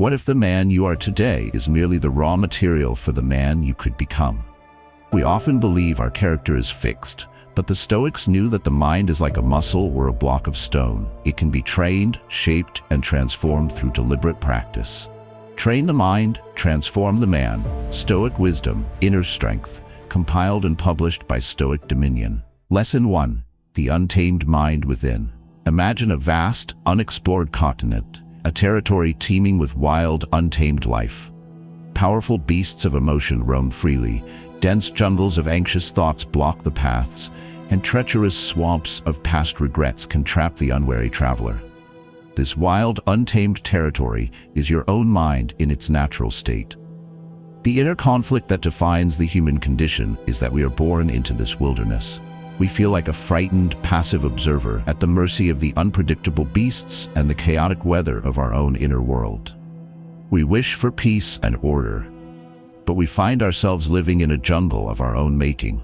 What if the man you are today is merely the raw material for the man you could become? We often believe our character is fixed, but the Stoics knew that the mind is like a muscle or a block of stone. It can be trained, shaped, and transformed through deliberate practice. Train the mind, transform the man. Stoic Wisdom, Inner Strength, compiled and published by Stoic Dominion. Lesson 1. The Untamed Mind Within. Imagine a vast, unexplored continent, a territory teeming with wild, untamed life. Powerful beasts of emotion roam freely, dense jungles of anxious thoughts block the paths, and treacherous swamps of past regrets can trap the unwary traveler. This wild, untamed territory is your own mind in its natural state. The inner conflict that defines the human condition is that we are born into this wilderness. We feel like a frightened, passive observer at the mercy of the unpredictable beasts and the chaotic weather of our own inner world. We wish for peace and order, but we find ourselves living in a jungle of our own making.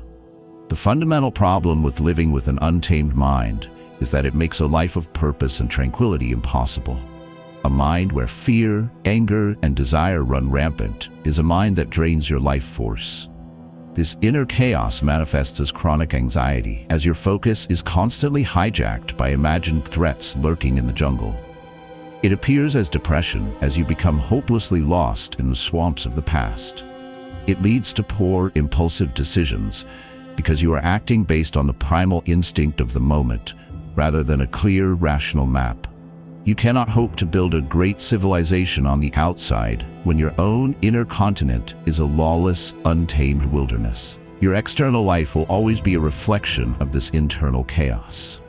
The fundamental problem with living with an untamed mind is that it makes a life of purpose and tranquility impossible. A mind where fear, anger, and desire run rampant is a mind that drains your life force. This inner chaos manifests as chronic anxiety, as your focus is constantly hijacked by imagined threats lurking in the jungle. It appears as depression as you become hopelessly lost in the swamps of the past. It leads to poor, impulsive decisions because you are acting based on the primal instinct of the moment rather than a clear, rational map. You cannot hope to build a great civilization on the outside when your own inner continent is a lawless, untamed wilderness. Your external life will always be a reflection of this internal chaos.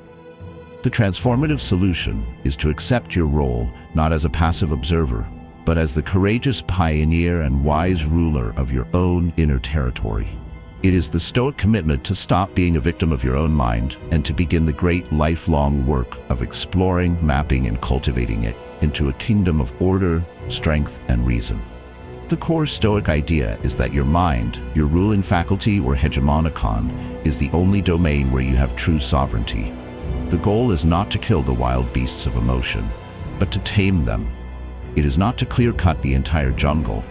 The transformative solution is to accept your role not as a passive observer, but as the courageous pioneer and wise ruler of your own inner territory. It is the Stoic commitment to stop being a victim of your own mind and to begin the great lifelong work of exploring, mapping, and cultivating it into a kingdom of order, strength, and reason. The core Stoic idea is that your mind, your ruling faculty or hegemonicon, is the only domain where you have true sovereignty. The goal is not to kill the wild beasts of emotion, but to tame them. It is not to clear-cut the entire jungle,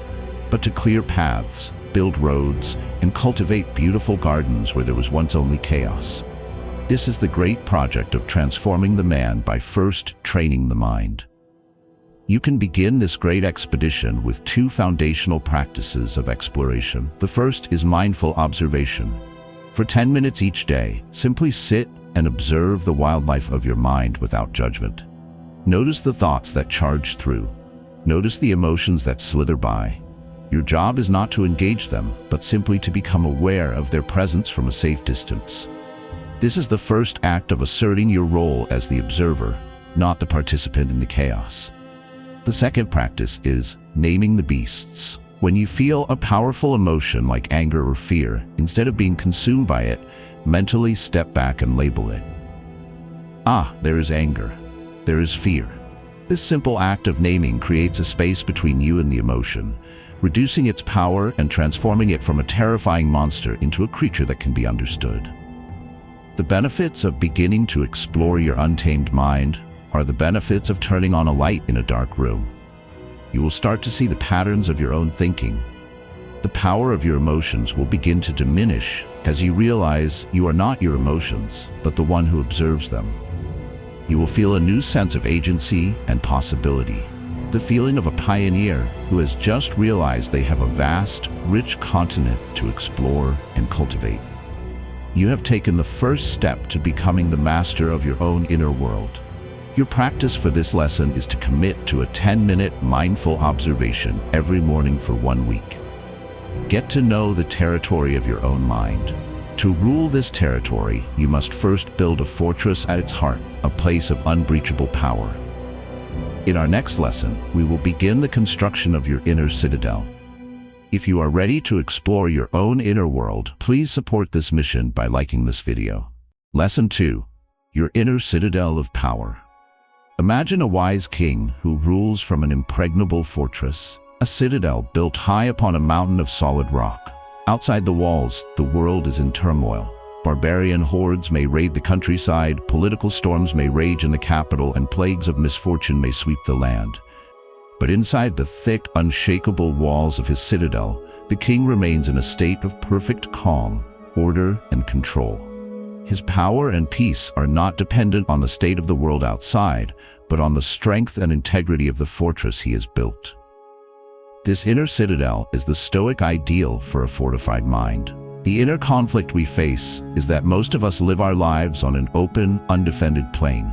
but to clear paths, build roads, and cultivate beautiful gardens where there was once only chaos. This is the great project of transforming the man by first training the mind. You can begin this great expedition with two foundational practices of exploration. The first is mindful observation. For 10 minutes each day, simply sit and observe the wildlife of your mind without judgment. Notice the thoughts that charge through. Notice the emotions that slither by. Your job is not to engage them, but simply to become aware of their presence from a safe distance. This is the first act of asserting your role as the observer, not the participant in the chaos. The second practice is naming the beasts. When you feel a powerful emotion like anger or fear, instead of being consumed by it, mentally step back and label it. There is anger. There is fear. This simple act of naming creates a space between you and the emotion, reducing its power and transforming it from a terrifying monster into a creature that can be understood. The benefits of beginning to explore your untamed mind are the benefits of turning on a light in a dark room. You will start to see the patterns of your own thinking. The power of your emotions will begin to diminish as you realize you are not your emotions, but the one who observes them. You will feel a new sense of agency and possibility, the feeling of a pioneer who has just realized they have a vast, rich continent to explore and cultivate. You have taken the first step to becoming the master of your own inner world. Your practice for this lesson is to commit to a 10-minute mindful observation every morning for 1 week. Get to know the territory of your own mind. To rule this territory, you must first build a fortress at its heart, a place of unbreachable power. In our next lesson, we will begin the construction of your inner citadel. If you are ready to explore your own inner world, please support this mission by liking this video. Lesson 2. Your inner citadel of power. Imagine a wise king who rules from an impregnable fortress, a citadel built high upon a mountain of solid rock. Outside the walls, the world is in turmoil. Barbarian hordes may raid the countryside, political storms may rage in the capital, and plagues of misfortune may sweep the land. But inside the thick, unshakable walls of his citadel, the king remains in a state of perfect calm, order, and control. His power and peace are not dependent on the state of the world outside, but on the strength and integrity of the fortress he has built. This inner citadel is the Stoic ideal for a fortified mind. The inner conflict we face is that most of us live our lives on an open, undefended plain.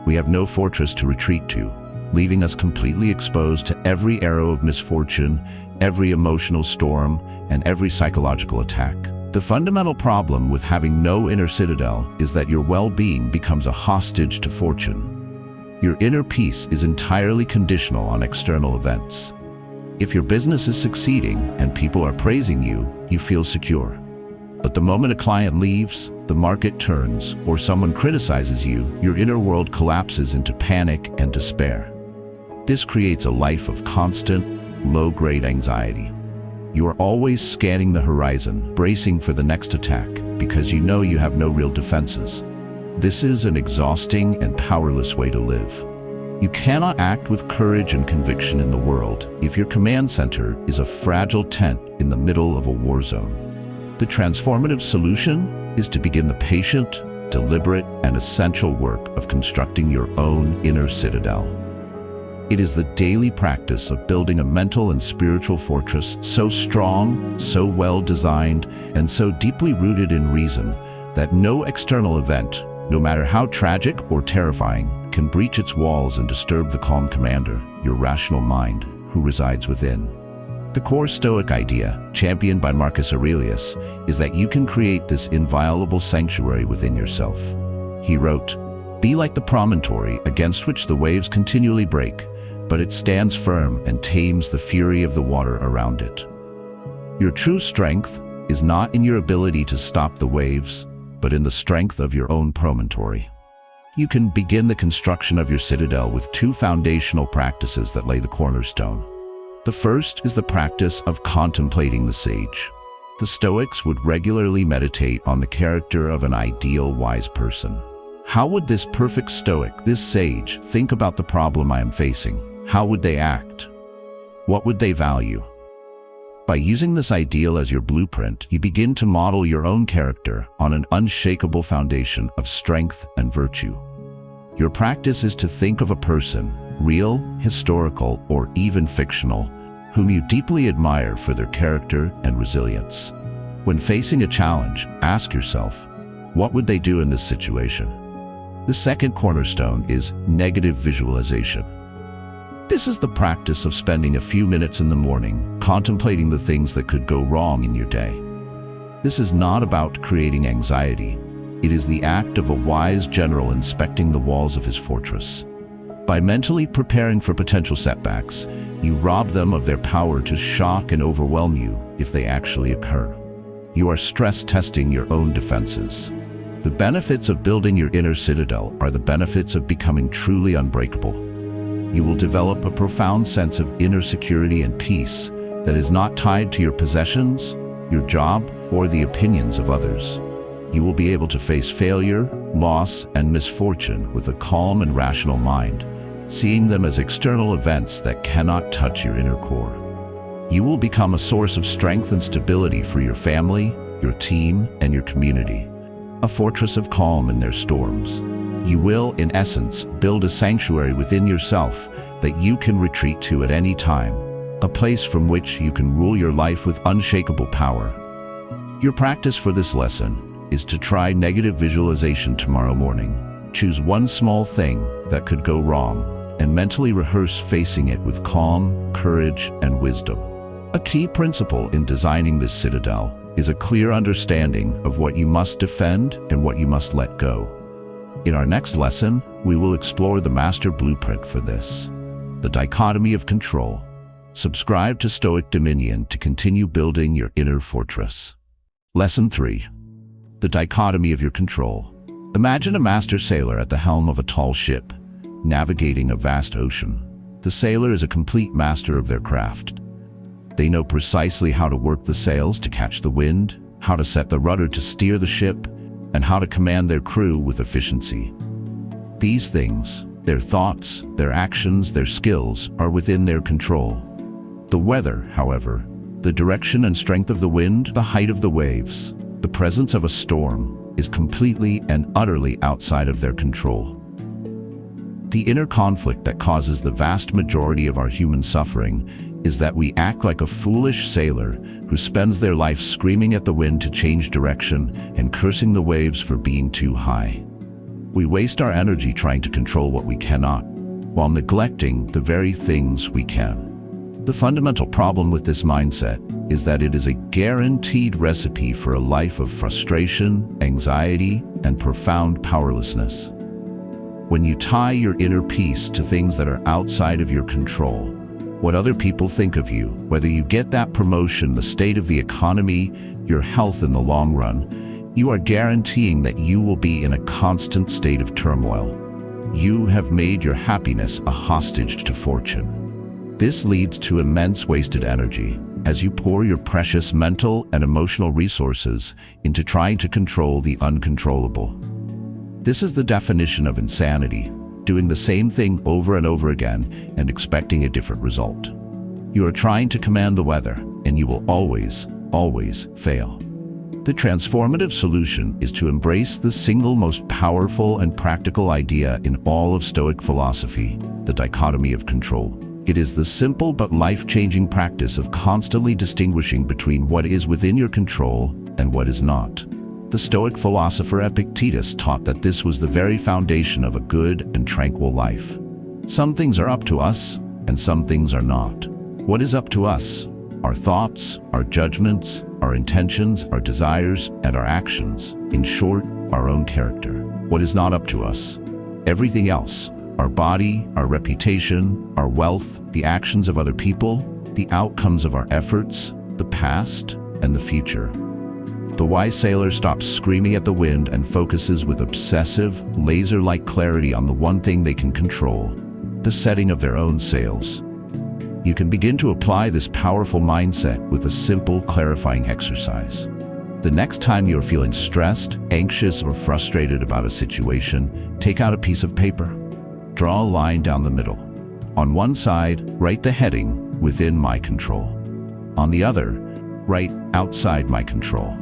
We have no fortress to retreat to, leaving us completely exposed to every arrow of misfortune, every emotional storm, and every psychological attack. The fundamental problem with having no inner citadel is that your well-being becomes a hostage to fortune. Your inner peace is entirely conditional on external events. If your business is succeeding and people are praising you, you feel secure. But the moment a client leaves, the market turns, or someone criticizes you, your inner world collapses into panic and despair. This creates a life of constant, low-grade anxiety. You are always scanning the horizon, bracing for the next attack, because you know you have no real defenses. This is an exhausting and powerless way to live. You cannot act with courage and conviction in the world if your command center is a fragile tent in the middle of a war zone. The transformative solution is to begin the patient, deliberate, and essential work of constructing your own inner citadel. It is the daily practice of building a mental and spiritual fortress so strong, so well designed, and so deeply rooted in reason that no external event, no matter how tragic or terrifying, can breach its walls and disturb the calm commander, your rational mind, who resides within. The core Stoic idea, championed by Marcus Aurelius, is that you can create this inviolable sanctuary within yourself. He wrote, "Be like the promontory against which the waves continually break, but it stands firm and tames the fury of the water around it." Your true strength is not in your ability to stop the waves, but in the strength of your own promontory. You can begin the construction of your citadel with two foundational practices that lay the cornerstone. The first is the practice of contemplating the sage. The Stoics would regularly meditate on the character of an ideal wise person. How would this perfect Stoic, this sage, think about the problem I am facing? How would they act? What would they value? By using this ideal as your blueprint, you begin to model your own character on an unshakable foundation of strength and virtue. Your practice is to think of a person, real, historical, or even fictional, whom you deeply admire for their character and resilience. When facing a challenge, ask yourself, what would they do in this situation? The second cornerstone is negative visualization. This is the practice of spending a few minutes in the morning contemplating the things that could go wrong in your day. This is not about creating anxiety. It is the act of a wise general inspecting the walls of his fortress. By mentally preparing for potential setbacks, you rob them of their power to shock and overwhelm you if they actually occur. You are stress testing your own defenses. The benefits of building your inner citadel are the benefits of becoming truly unbreakable. You will develop a profound sense of inner security and peace that is not tied to your possessions, your job, or the opinions of others. You will be able to face failure, loss, and misfortune with a calm and rational mind, seeing them as external events that cannot touch your inner core. You will become a source of strength and stability for your family, your team, and your community, a fortress of calm in their storms. You will, in essence, build a sanctuary within yourself that you can retreat to at any time, a place from which you can rule your life with unshakable power. Your practice for this lesson is to try negative visualization tomorrow morning. Choose one small thing that could go wrong and mentally rehearse facing it with calm, courage, and wisdom. A key principle in designing this citadel is a clear understanding of what you must defend and what you must let go. In our next lesson, we will explore the master blueprint for this, the dichotomy of control. Subscribe to Stoic Dominion to continue building your inner fortress. Lesson 3. The dichotomy of your control. Imagine a master sailor at the helm of a tall ship, navigating a vast ocean. The sailor is a complete master of their craft. They know precisely how to work the sails to catch the wind, how to set the rudder to steer the ship, and how to command their crew with efficiency. These things, Their thoughts, their actions, their skills are within their control. The weather, however, the direction and strength of the wind, the height of the waves, the presence of a storm, is completely and utterly outside of their control. The inner conflict that causes the vast majority of our human suffering is that we act like a foolish sailor who spends their life screaming at the wind to change direction and cursing the waves for being too high. We waste our energy trying to control what we cannot, while neglecting the very things we can. The fundamental problem with this mindset is that it is a guaranteed recipe for a life of frustration, anxiety, and profound powerlessness. When you tie your inner peace to things that are outside of your control, what other people think of you, whether you get that promotion, the state of the economy, your health in the long run, you are guaranteeing that you will be in a constant state of turmoil. You have made your happiness a hostage to fortune. This leads to immense wasted energy as you pour your precious mental and emotional resources into trying to control the uncontrollable. This is the definition of insanity, doing the same thing over and over again and expecting a different result. You are trying to command the weather, and you will always fail. The transformative solution is to embrace the single most powerful and practical idea in all of Stoic philosophy, the dichotomy of control. It is the simple but life-changing practice of constantly distinguishing between what is within your control and what is not. The Stoic philosopher Epictetus taught that this was the very foundation of a good and tranquil life. Some things are up to us, and some things are not. What is up to us? Our thoughts, our judgments, our intentions, our desires, and our actions. In short, our own character. What is not up to us? Everything else. Our body, our reputation, our wealth, the actions of other people, the outcomes of our efforts, the past, and the future. The wise sailor stops screaming at the wind and focuses with obsessive, laser-like clarity on the one thing they can control, the setting of their own sails. You can begin to apply this powerful mindset with a simple, clarifying exercise. The next time you're feeling stressed, anxious, or frustrated about a situation, take out a piece of paper. Draw a line down the middle. On one side, write the heading, "Within my control." On the other, write "Outside my control."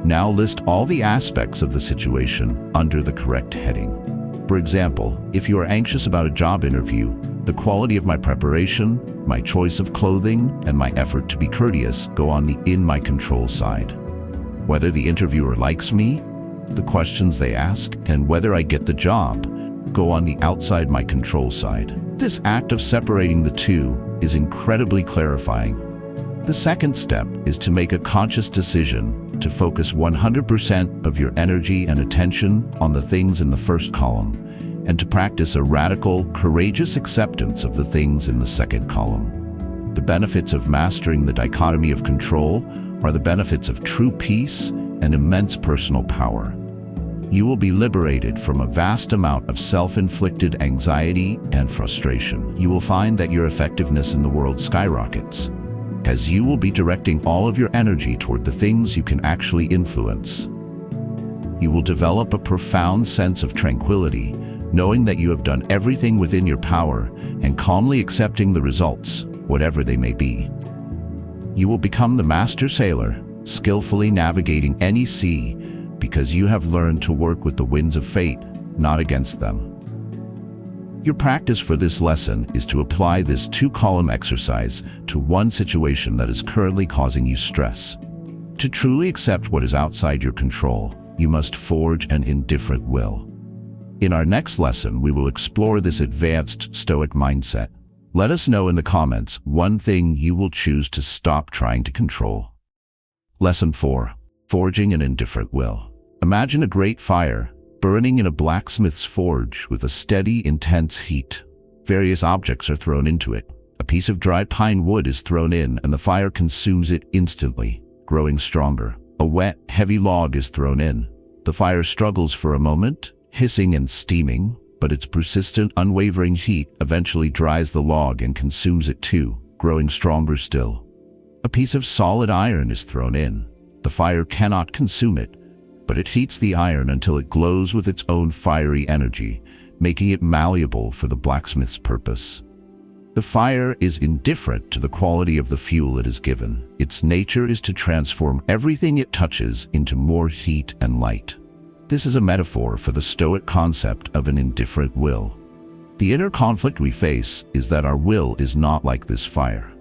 Now list all the aspects of the situation under the correct heading. For example, if you are anxious about a job interview, the quality of my preparation, my choice of clothing, and my effort to be courteous go on the "in my control" side. Whether the interviewer likes me, the questions they ask, and whether I get the job go on the "outside my control" side. This act of separating the two is incredibly clarifying. The second step is to make a conscious decision to focus 100% of your energy and attention on the things in the first column, and to practice a radical, courageous acceptance of the things in the second column. The benefits of mastering the dichotomy of control are the benefits of true peace and immense personal power. You will be liberated from a vast amount of self-inflicted anxiety and frustration. You will find that your effectiveness in the world skyrockets, as you will be directing all of your energy toward the things you can actually influence. You will develop a profound sense of tranquility, knowing that you have done everything within your power and calmly accepting the results, whatever they may be. You will become the master sailor, skillfully navigating any sea, because you have learned to work with the winds of fate, not against them. Your practice for this lesson is to apply this two-column exercise to one situation that is currently causing you stress. To truly accept what is outside your control, you must forge an indifferent will. In our next lesson, we will explore this advanced Stoic mindset. Let us know in the comments one thing you will choose to stop trying to control. Lesson 4. Forging an indifferent will. Imagine a great fire burning in a blacksmith's forge with a steady, intense heat. Various objects are thrown into it. A piece of dry pine wood is thrown in, and the fire consumes it instantly, growing stronger. A wet, heavy log is thrown in. The fire struggles for a moment, hissing and steaming, but its persistent, unwavering heat eventually dries the log and consumes it too, growing stronger still. A piece of solid iron is thrown in. The fire cannot consume it, but it heats the iron until it glows with its own fiery energy, making it malleable for the blacksmith's purpose. The fire is indifferent to the quality of the fuel it is given. Its nature is to transform everything it touches into more heat and light. This is a metaphor for the Stoic concept of an indifferent will. The inner conflict we face is that our will is not like this fire.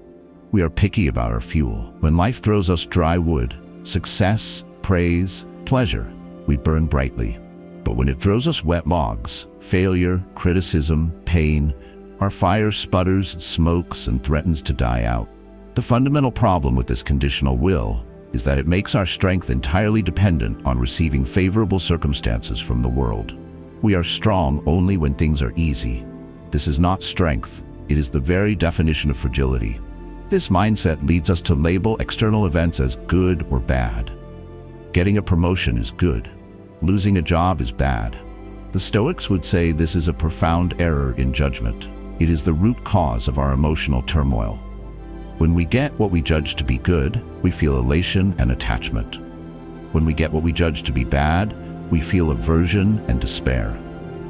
We are picky about our fuel. When life throws us dry wood, success, praise, pleasure, we burn brightly. But when it throws us wet logs, failure, criticism, pain, our fire sputters, smokes, and threatens to die out. The fundamental problem with this conditional will is that it makes our strength entirely dependent on receiving favorable circumstances from the world. We are strong only when things are easy. This is not strength, it is the very definition of fragility. This mindset leads us to label external events as good or bad. Getting a promotion is good. Losing a job is bad. The Stoics would say this is a profound error in judgment. It is the root cause of our emotional turmoil. When we get what we judge to be good, we feel elation and attachment. When we get what we judge to be bad, we feel aversion and despair.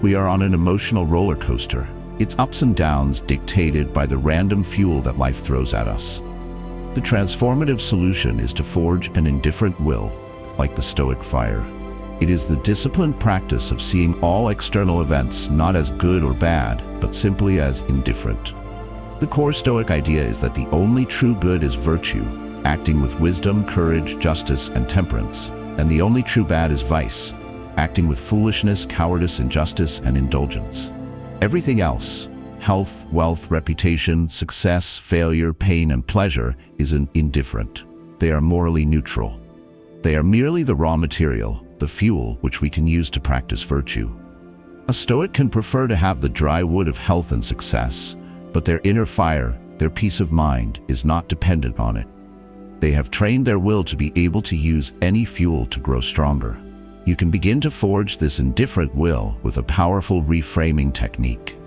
We are on an emotional roller coaster, its ups and downs dictated by the random fuel that life throws at us. The transformative solution is to forge an indifferent will, like the Stoic fire. It is the disciplined practice of seeing all external events not as good or bad, but simply as indifferent. The core Stoic idea is that the only true good is virtue, acting with wisdom, courage, justice, and temperance, and the only true bad is vice, acting with foolishness, cowardice, injustice, and indulgence. Everything else, health, wealth, reputation, success, failure, pain, and pleasure, is indifferent. They are morally neutral. They are merely the raw material, the fuel which we can use to practice virtue. A Stoic can prefer to have the dry wood of health and success, but their inner fire, their peace of mind, is not dependent on it. They have trained their will to be able to use any fuel to grow stronger. You can begin to forge this indifferent will with a powerful reframing technique.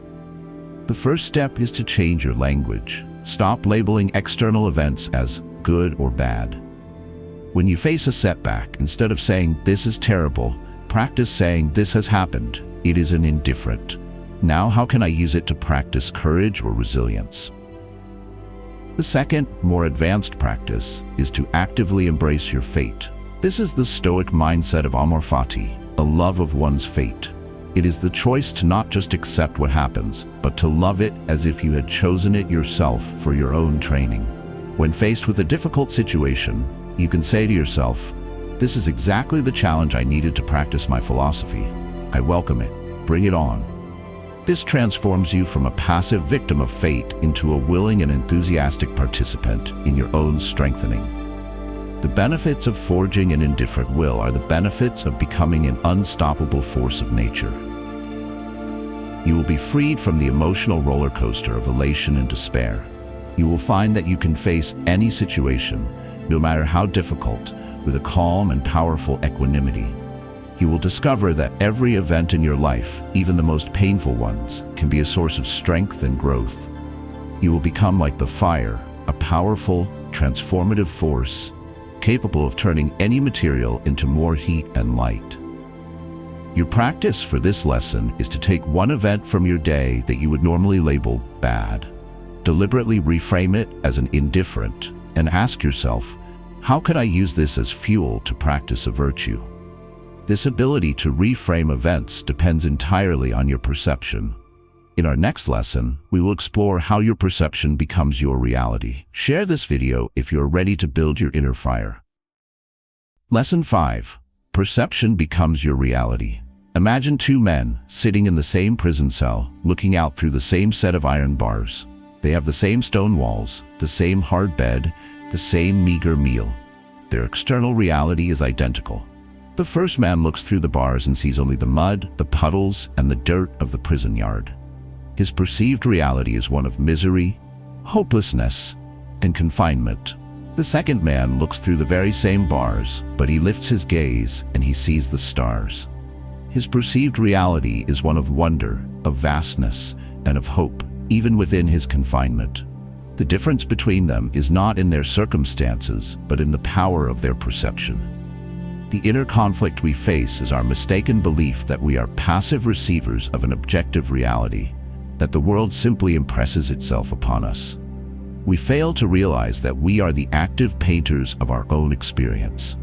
The first step is to change your language. Stop labeling external events as good or bad. When you face a setback, instead of saying, "This is terrible," practice saying, "This has happened. It is an indifferent. Now how can I use it to practice courage or resilience?" The second, more advanced practice is to actively embrace your fate. This is the Stoic mindset of amor fati, a love of one's fate. It is the choice to not just accept what happens, but to love it as if you had chosen it yourself for your own training. When faced with a difficult situation, you can say to yourself, "This is exactly the challenge I needed to practice my philosophy. I welcome it. Bring it on." This transforms you from a passive victim of fate into a willing and enthusiastic participant in your own strengthening. The benefits of forging an indifferent will are the benefits of becoming an unstoppable force of nature. You will be freed from the emotional roller coaster of elation and despair. You will find that you can face any situation, no matter how difficult, with a calm and powerful equanimity. You will discover that every event in your life, even the most painful ones, can be a source of strength and growth. You will become like the fire, a powerful, transformative force, capable of turning any material into more heat and light. Your practice for this lesson is to take one event from your day that you would normally label bad, deliberately reframe it as an indifferent, and ask yourself, how could I use this as fuel to practice a virtue? This ability to reframe events depends entirely on your perception. In our next lesson, we will explore how your perception becomes your reality. Share this video if you're ready to build your inner fire. Lesson 5. Perception becomes your reality. Imagine two men sitting in the same prison cell, looking out through the same set of iron bars. They have the same stone walls, the same hard bed, the same meager meal. Their external reality is identical. The first man looks through the bars and sees only the mud, the puddles, and the dirt of the prison yard. His perceived reality is one of misery, hopelessness, and confinement. The second man looks through the very same bars, but he lifts his gaze and he sees the stars. His perceived reality is one of wonder, of vastness, and of hope, even within his confinement. The difference between them is not in their circumstances, but in the power of their perception. The inner conflict we face is our mistaken belief that we are passive receivers of an objective reality, that the world simply impresses itself upon us. We fail to realize that we are the active painters of our own experience.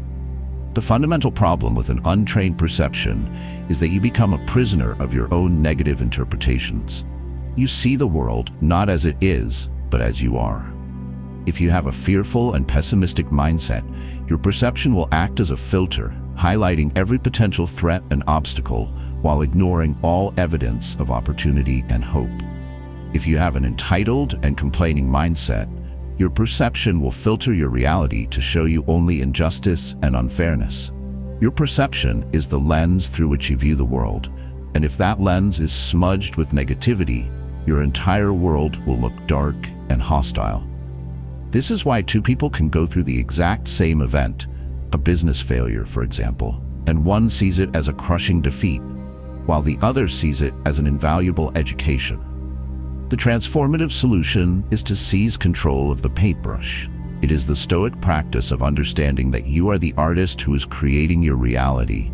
The fundamental problem with an untrained perception is that you become a prisoner of your own negative interpretations. You see the world not as it is, but as you are. If you have a fearful and pessimistic mindset, your perception will act as a filter, highlighting every potential threat and obstacle while ignoring all evidence of opportunity and hope. If you have an entitled and complaining mindset, your perception will filter your reality to show you only injustice and unfairness. Your perception is the lens through which you view the world, and if that lens is smudged with negativity, your entire world will look dark and hostile. This is why two people can go through the exact same event, a business failure, for example, and one sees it as a crushing defeat, while the other sees it as an invaluable education. The transformative solution is to seize control of the paintbrush. It is the Stoic practice of understanding that you are the artist who is creating your reality,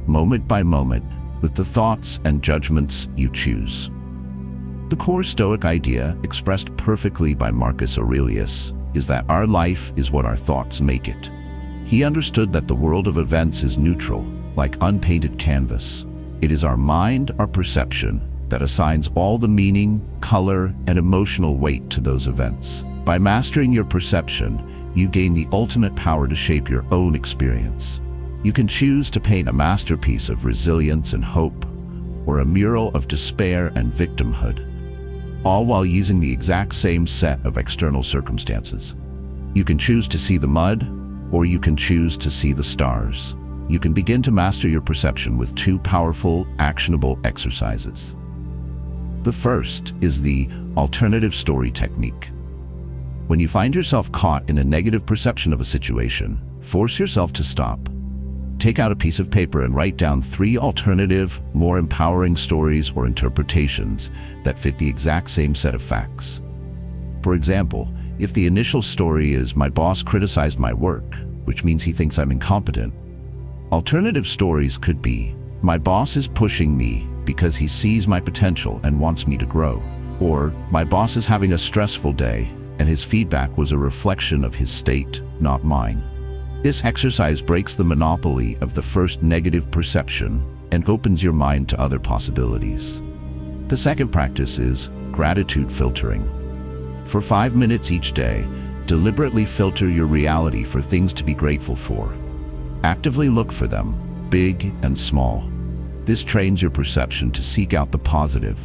moment by moment, with the thoughts and judgments you choose. The core Stoic idea, expressed perfectly by Marcus Aurelius, is that our life is what our thoughts make it. He understood that the world of events is neutral, like unpainted canvas. It is our mind, our perception, that assigns all the meaning, color, and emotional weight to those events. By mastering your perception, you gain the ultimate power to shape your own experience. You can choose to paint a masterpiece of resilience and hope, or a mural of despair and victimhood, all while using the exact same set of external circumstances. You can choose to see the mud, or you can choose to see the stars. You can begin to master your perception with two powerful, actionable exercises. The first is the alternative story technique. When you find yourself caught in a negative perception of a situation, force yourself to stop. Take out a piece of paper and write down 3 alternative, more empowering stories or interpretations that fit the exact same set of facts. For example, if the initial story is "my boss criticized my work," which means he thinks I'm incompetent, alternative stories could be "my boss is pushing me because he sees my potential and wants me to grow," or "my boss is having a stressful day and his feedback was a reflection of his state, not mine." This exercise breaks the monopoly of the first negative perception and opens your mind to other possibilities. The second practice is gratitude filtering. For 5 minutes each day, deliberately filter your reality for things to be grateful for. Actively look for them, big and small. This trains your perception to seek out the positive,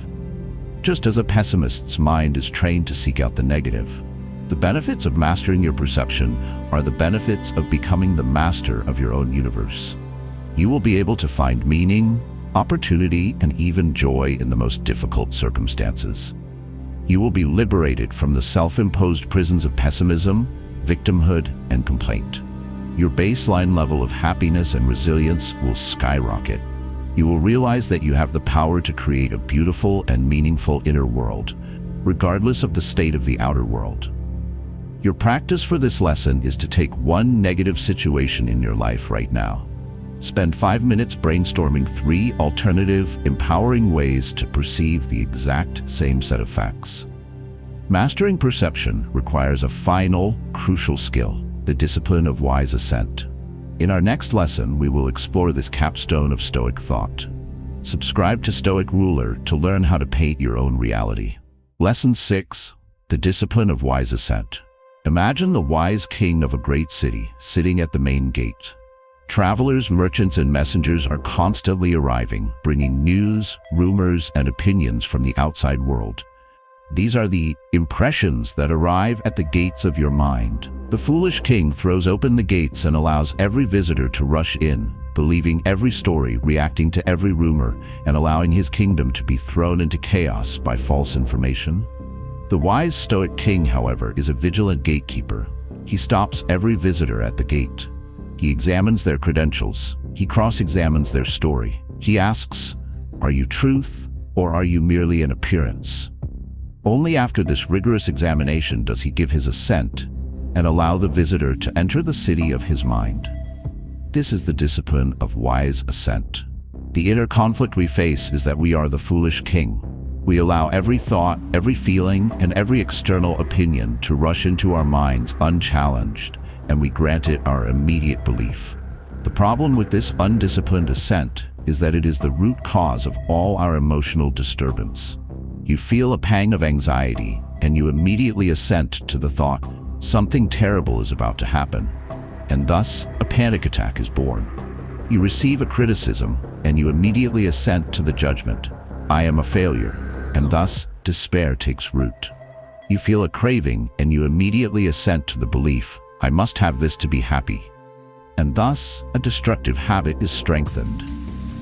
just as a pessimist's mind is trained to seek out the negative. The benefits of mastering your perception are the benefits of becoming the master of your own universe. You will be able to find meaning, opportunity, and even joy in the most difficult circumstances. You will be liberated from the self-imposed prisons of pessimism, victimhood, and complaint. Your baseline level of happiness and resilience will skyrocket. You will realize that you have the power to create a beautiful and meaningful inner world, regardless of the state of the outer world. Your practice for this lesson is to take one negative situation in your life right now. Spend 5 minutes brainstorming 3 alternative, empowering ways to perceive the exact same set of facts. Mastering perception requires a final, crucial skill, the discipline of wise assent. In our next lesson, we will explore this capstone of Stoic thought. Subscribe to Stoic Ruler to learn how to paint your own reality. Lesson 6, the discipline of wise assent. Imagine the wise king of a great city sitting at the main gate. Travelers, merchants, and messengers are constantly arriving, bringing news, rumors, and opinions from the outside world. These are the impressions that arrive at the gates of your mind. The foolish king throws open the gates and allows every visitor to rush in, believing every story, reacting to every rumor, and allowing his kingdom to be thrown into chaos by false information. The wise Stoic king, however, is a vigilant gatekeeper. He stops every visitor at the gate. He examines their credentials. He cross-examines their story. He asks, "Are you truth, or are you merely an appearance?" Only after this rigorous examination does he give his assent and allow the visitor to enter the city of his mind. This is the discipline of wise assent. The inner conflict we face is that we are the foolish king. We allow every thought, every feeling, and every external opinion to rush into our minds unchallenged, and we grant it our immediate belief. The problem with this undisciplined assent is that it is the root cause of all our emotional disturbance. You feel a pang of anxiety, and you immediately assent to the thought, something terrible is about to happen, and thus a panic attack is born. You receive a criticism, and you immediately assent to the judgment, I am a failure, and thus despair takes root. You feel a craving, and you immediately assent to the belief, I must have this to be happy, and thus a destructive habit is strengthened.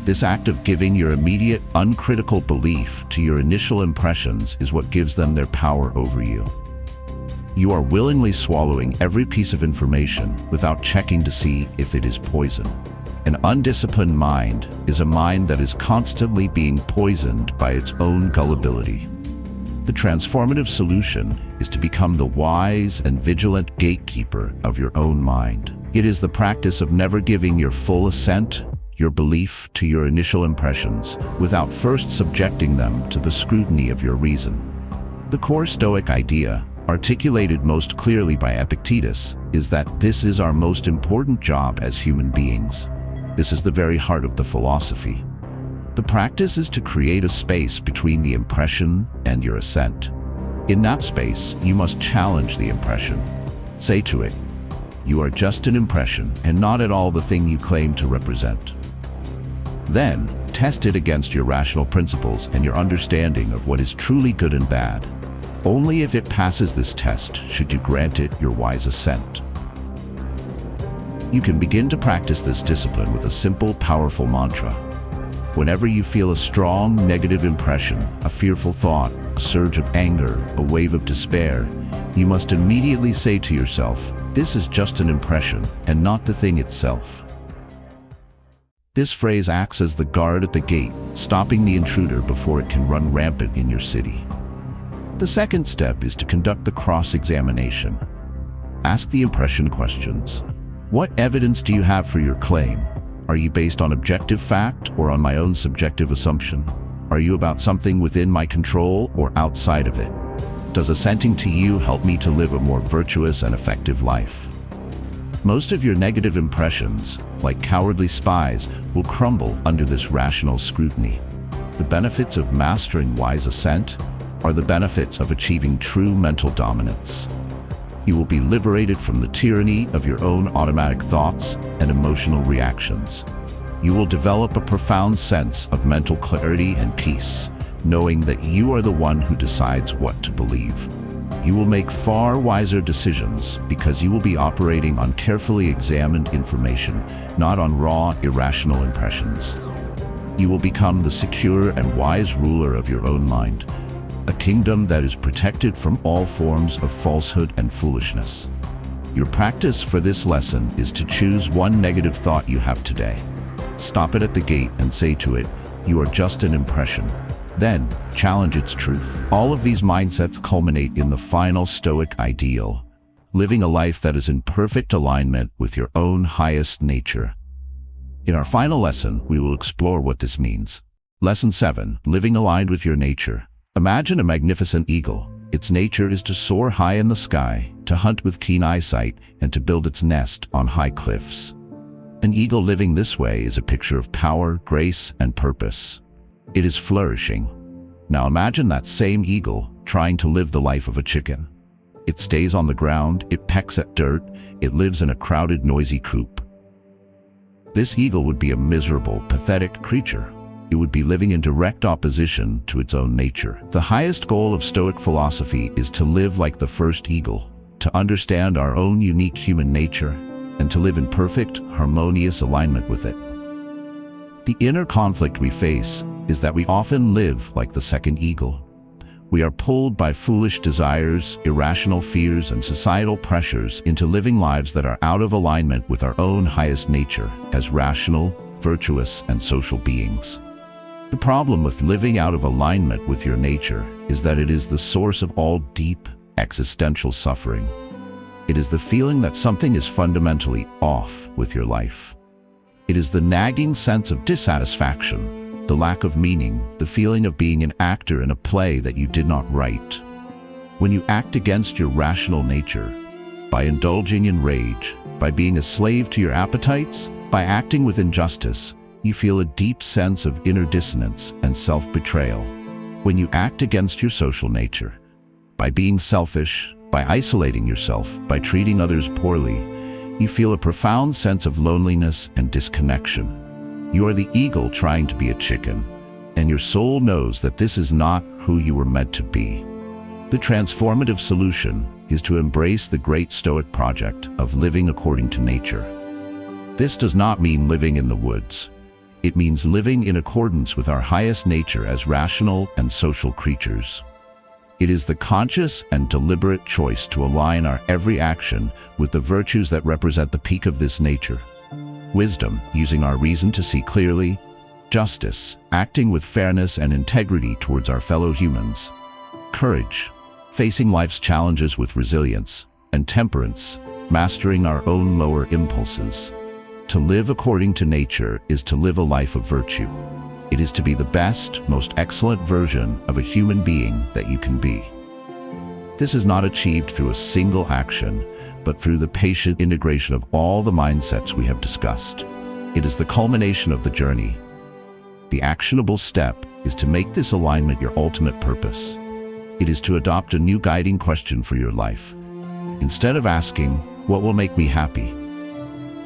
This act of giving your immediate, uncritical belief to your initial impressions is what gives them their power over you. You are willingly swallowing every piece of information without checking to see if it is poison. An undisciplined mind is a mind that is constantly being poisoned by its own gullibility. The transformative solution is to become the wise and vigilant gatekeeper of your own mind. It is the practice of never giving your full assent, your belief to your initial impressions, without first subjecting them to the scrutiny of your reason. The core Stoic idea, articulated most clearly by Epictetus, is that this is our most important job as human beings. This is the very heart of the philosophy. The practice is to create a space between the impression and your assent. In that space, you must challenge the impression. Say to it, you are just an impression and not at all the thing you claim to represent. Then, test it against your rational principles and your understanding of what is truly good and bad. Only if it passes this test should you grant it your wise assent. You can begin to practice this discipline with a simple, powerful mantra. Whenever you feel a strong, negative impression, a fearful thought, a surge of anger, a wave of despair, you must immediately say to yourself, this is just an impression and not the thing itself. This phrase acts as the guard at the gate, stopping the intruder before it can run rampant in your city. The second step is to conduct the cross-examination. Ask the impression questions. What evidence do you have for your claim? Are you based on objective fact or on my own subjective assumption? Are you about something within my control or outside of it? Does assenting to you help me to live a more virtuous and effective life? Most of your negative impressions, like cowardly spies, will crumble under this rational scrutiny. The benefits of mastering wise assent are the benefits of achieving true mental dominance. You will be liberated from the tyranny of your own automatic thoughts and emotional reactions. You will develop a profound sense of mental clarity and peace, knowing that you are the one who decides what to believe. You will make far wiser decisions because you will be operating on carefully examined information, not on raw, irrational impressions. You will become the secure and wise ruler of your own mind, a kingdom that is protected from all forms of falsehood and foolishness. Your practice for this lesson is to choose one negative thought you have today. Stop it at the gate and say to it, you are just an impression. Then, challenge its truth. All of these mindsets culminate in the final Stoic ideal, living a life that is in perfect alignment with your own highest nature. In our final lesson, we will explore what this means. Lesson 7, living aligned with your nature. Imagine a magnificent eagle. Its nature is to soar high in the sky, to hunt with keen eyesight, and to build its nest on high cliffs. An eagle living this way is a picture of power, grace, and purpose. It is flourishing. Now imagine that same eagle trying to live the life of a chicken. It stays on the ground, it pecks at dirt, it lives in a crowded, noisy coop. This eagle would be a miserable, pathetic creature. It would be living in direct opposition to its own nature. The highest goal of Stoic philosophy is to live like the first eagle, to understand our own unique human nature, and to live in perfect, harmonious alignment with it. The inner conflict we face is that we often live like the second eagle. We are pulled by foolish desires, irrational fears, and societal pressures into living lives that are out of alignment with our own highest nature as rational, virtuous, and social beings. The problem with living out of alignment with your nature is that it is the source of all deep, existential suffering. It is the feeling that something is fundamentally off with your life. It is the nagging sense of dissatisfaction, the lack of meaning, the feeling of being an actor in a play that you did not write. When you act against your rational nature, by indulging in rage, by being a slave to your appetites, by acting with injustice, you feel a deep sense of inner dissonance and self-betrayal. When you act against your social nature, by being selfish, by isolating yourself, by treating others poorly, you feel a profound sense of loneliness and disconnection. You are the eagle trying to be a chicken, and your soul knows that this is not who you were meant to be. The transformative solution is to embrace the great Stoic project of living according to nature. This does not mean living in the woods. It means living in accordance with our highest nature as rational and social creatures. It is the conscious and deliberate choice to align our every action with the virtues that represent the peak of this nature. Wisdom, using our reason to see clearly. Justice, acting with fairness and integrity towards our fellow humans. Courage, facing life's challenges with resilience. And temperance, mastering our own lower impulses. To live according to nature is to live a life of virtue. It is to be the best, most excellent version of a human being that you can be. This is not achieved through a single action, but through the patient integration of all the mindsets we have discussed. It is the culmination of the journey. The actionable step is to make this alignment your ultimate purpose. It is to adopt a new guiding question for your life. Instead of asking, "What will make me happy?"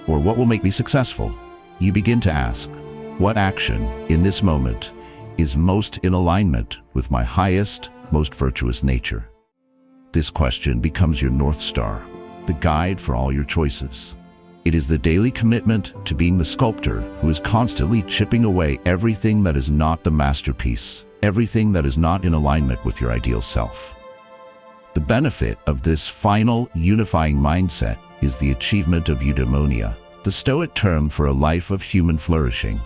or "What will make me successful?" you begin to ask, "What action, in this moment, is most in alignment with my highest, most virtuous nature?" This question becomes your North Star, the guide for all your choices. It is the daily commitment to being the sculptor who is constantly chipping away everything that is not the masterpiece, everything that is not in alignment with your ideal self. The benefit of this final, unifying mindset is the achievement of eudaimonia, the Stoic term for a life of human flourishing.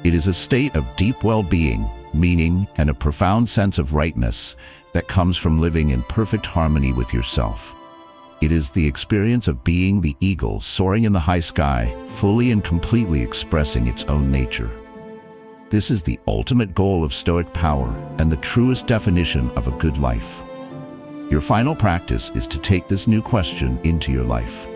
It is a state of deep well-being, meaning, and a profound sense of rightness that comes from living in perfect harmony with yourself. It is the experience of being the eagle soaring in the high sky, fully and completely expressing its own nature. This is the ultimate goal of Stoic power and the truest definition of a good life. Your final practice is to take this new question into your life.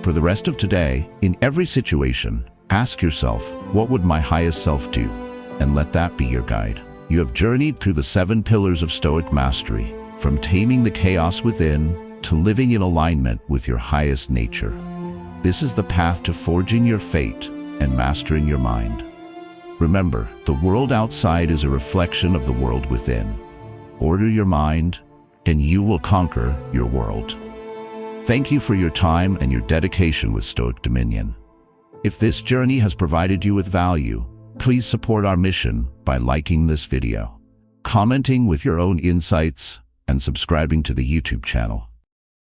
For the rest of today, in every situation, ask yourself, what would my highest self do? And let that be your guide. You have journeyed through the 7 pillars of Stoic mastery, from taming the chaos within to living in alignment with your highest nature. This is the path to forging your fate and mastering your mind. Remember, the world outside is a reflection of the world within. Order your mind, and you will conquer your world. Thank you for your time and your dedication with Stoic Dominion. If this journey has provided you with value, please support our mission by liking this video, commenting with your own insights, and subscribing to the YouTube channel.